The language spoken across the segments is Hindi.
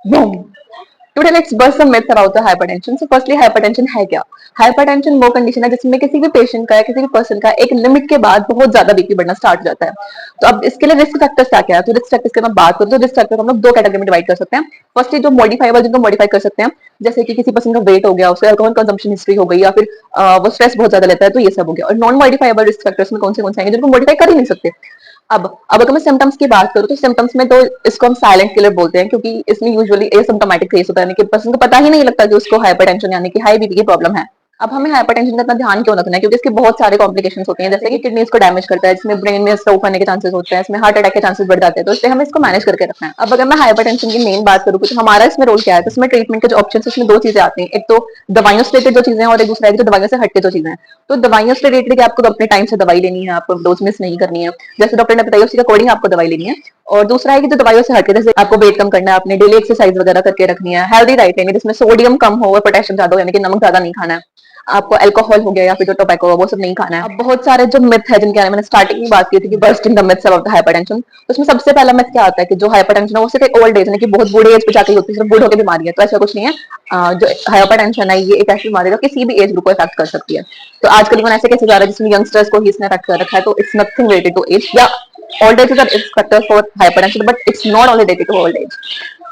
Boom. Today let's bust some myths about the hypertension. So firstly, hypertension है क्या? हाइपरटेंशन वो कंडीशन है जिसमें किसी भी पेशेंट का या किसी भी पर्सन का एक लिमिट के बाद बहुत ज्यादा बीपी बढ़ना स्टार्ट हो जाता है। तो अब इसके लिए रिस्क फैक्टर्स क्या क्या है? तो रिस्क फैक्टर्स की मैं बात करूँ तो रिस्क फैक्टर हम लोग दो कैटेगरी में डिवाइड कर सकते हैं। फर्स्टली जो मॉडिफाइबल जिनको मॉडिफाई कर सकते हैं, जैसे कि किसी पर्सन का वेट हो गया, उसका अल्कोहल कंजम्पशन हिस्ट्री हो गई, या फिर वो स्ट्रेस बहुत ज्यादा लेता है, तो ये सब हो गया। और नॉन मॉडिफाइबल रिस्क फैक्टर्स में कौन से आएंगे जिनको मॉडिफाई कर ही नहीं सकते। अब अगर मैं सिम्टम्स की बात करूँ तो सिम्टम्स में तो इसको हम साइलेंट किलर बोलते हैं, क्योंकि इसमें यूजुअली एसिम्प्टोमेटिक फेस होता है, यानी कि पर्सन को पता ही नहीं लगता कि उसको हाइपरटेंशन यानी कि हाई बीपी की प्रॉब्लम है। अब हमें हाइपरटेंशन का इतना ध्यान क्यों रखना है, क्योंकि इसके बहुत सारे कॉम्प्लिकेशंस होते हैं, जैसे कि किडनीज को डैमेज करता है, इसमें ब्रेन में स्ट्रोक होने के चांसेस होते हैं, इसमें हार्ट अटैक के चांसेस बढ़ जाते हैं, तो इसलिए हमें इसको मैनेज करके रखना है। अब अगर मैं हाइपरटेंशन की मेन बात करूँ तो हमारा इसमें रोल क्या है, तो इसमें ट्रीटमेंट के जो ऑप्शन है उसमें दो चीजें आती हैं। एक तो दवाइयों से रिलेटेड जो चीजें हैं, और एक दूसरा है जो दवाइयों से हटके जो चीजें हैं। तो दवाइयों से रिलेटेड आपको अपने टाइम से दवाई लेनी है, आपको डोज मिस नहीं करनी है, जैसे डॉक्टर ने बताया उसी के अकॉर्डिंग आपको दवाई लेनी है। और दूसरा है कि जो दवाइयों से हटके, जैसे आपको वेट कम करना है, अपने डेली एक्सरसाइज वगैरह करके रखनी है, हेल्दी डाइट लेनी है जिसमें सोडियम कम हो और पोटेशियम ज्यादा हो, यानी कि नमक ज्यादा नहीं खाना है, आपको अल्कोहल हो गया या फिर जो टोबैको वो सब नहीं खाना है। अब बहुत सारे जो मिथ है जिनके बारे में मैंने स्टार्टिंग में बात की थी कि bursting the myths about the hypertension, तो उसमें सबसे पहला मिथ क्या आता है कि जो हाइपरटेंशन है वो सिर्फ एक ओल्ड एज यानी कि बहुत बूढ़े एज पे जाके होती है, सिर्फ बूढ़ों की बीमारी है, तो ऐसा कुछ नहीं है। जो हाइपरटेंशन है ये एक ऐसी बीमारी है जो किसी भी एज ग्रुप को इफेक्ट कर सकती है। तो आजकल इवन ऐसे केसेस आ रहे हैं जिसमें यंगस्टर्स को ही इसने अफेक्ट कर रखा है, तो it's nothing related to age, या old age is a risk factor for hypertension, but it's not only related to old age.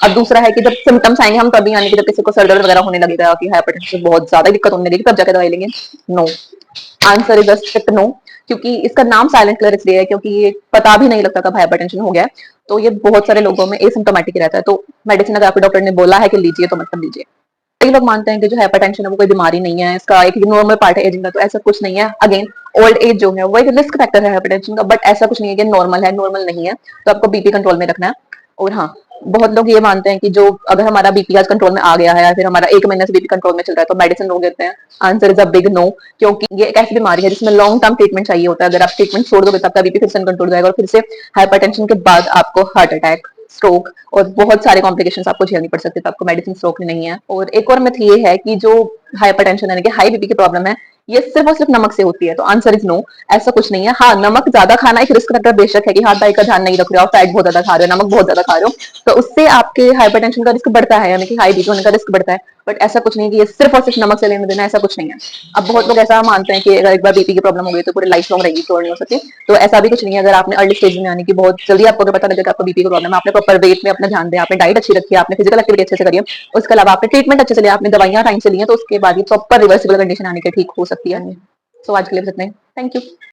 अब दूसरा है कि जब सिम्टम्स आएंगे हम तभी, यानी कि जब किसी को सर दर्द वगैरह होने लगेगा कि हाइपरटेंशन बहुत ज्यादा दिक्कत होने लगेगी, तब जाकर दवाई लेंगे। No, answer is a strict no. क्योंकि इसका नाम साइलेंट किलर इसलिए है क्योंकि ये पता भी नहीं लगता कब हाइपरटेंशन हो गया है। तो ये बहुत सारे लोगों में एसिम्प्टोमेटिक रहता है, तो मेडिसिन अगर आपके डॉक्टर ने बोला है कि लीजिए तो मतलब लीजिए। कई लोग मानते हैं कि जो हाइपरटेंशन है वो कोई बीमारी नहीं है, इसका एक नॉर्मल पार्ट है एजिंग का, तो ऐसा कुछ नहीं है। अगेन, ओल्ड एज जो है वो एक रिस्क फैक्टर है हाइपरटेंशन का, बट ऐसा कुछ नहीं है कि नॉर्मल है, नॉर्मल नहीं है। तो आपको बीपी कंट्रोल में रखना है। और हाँ, बहुत लोग ये मानते हैं कि जो अगर हमारा बीपी आज कंट्रोल में आ गया है या फिर हमारा एक महीने से बीपी कंट्रोल में चल रहा है तो मेडिसिन रोक देते हैं। Answer is a big no. क्योंकि ये एक ऐसी बीमारी है जिसमें लॉन्ग टर्म ट्रीटमेंट चाहिए होता है। अगर आप ट्रीटमेंट छोड़ दोगे तो आपका बीपी फिर से कंट्रोल जाएगा, और फिर से हाइपरटेंशन के बाद आपको हार्ट अटैक, स्ट्रोक और बहुत सारे कॉम्प्लिकेशंस आपको झेलनी पड़ सकती है, तो आपको मेडिसिन रोकनी नहीं है। और एक और मिथ ये है कि जो हाइपरटेंशन यानी कि हाई बीपी की प्रॉब्लम है ये सिर्फ और सिर्फ नमक से होती है, तो आंसर इज नो। ऐसा कुछ नहीं है। हाँ, नमक ज्यादा खाना एक रिस्क फैक्टर बेशक है कि हाँ डाइट का ध्यान नहीं रख रहे हो, फैट बहुत ज्यादा खा रहे हो, नमक बहुत ज्यादा खा रहे हो, तो उससे आपके हाइपरटेंशन का रिस्क बढ़ता है, यानी कि हाई बीपी होने का रिस्क बढ़ता है। बट ऐसा कुछ नहीं कि ये सिर्फ और सिर्फ नमक से लेना देना, ऐसा कुछ नहीं है। अब बहुत लोग ऐसा मानते हैं कि अगर एक बार बीपी की प्रॉब्लम हो गई तो पूरी लाइफ लॉन्ग रहेगी, क्योर नहीं हो सकती। तो ऐसा भी कुछ नहीं है। अगर आपने अर्ली स्टेज में, यानी कि बहुत जल्दी आपको अगर पता लगे कि आपको बीपी की प्रॉब्लम है, आपने प्रॉपर वेट में अपना ध्यान दिया, आपने डाइट अच्छी रखी है, आपने फिजिकल एक्टिविटी अच्छे से करी है, उसके अलावा आपने ट्रीटमेंट अच्छे से लिया, आपने दवाइयां टाइम से ली है, तो उसके बाद ये प्रॉपर रिवर्सिबल कंडीशन आने के ठीक हो सकती है। सो आज के लिए बस इतना ही। Thank you.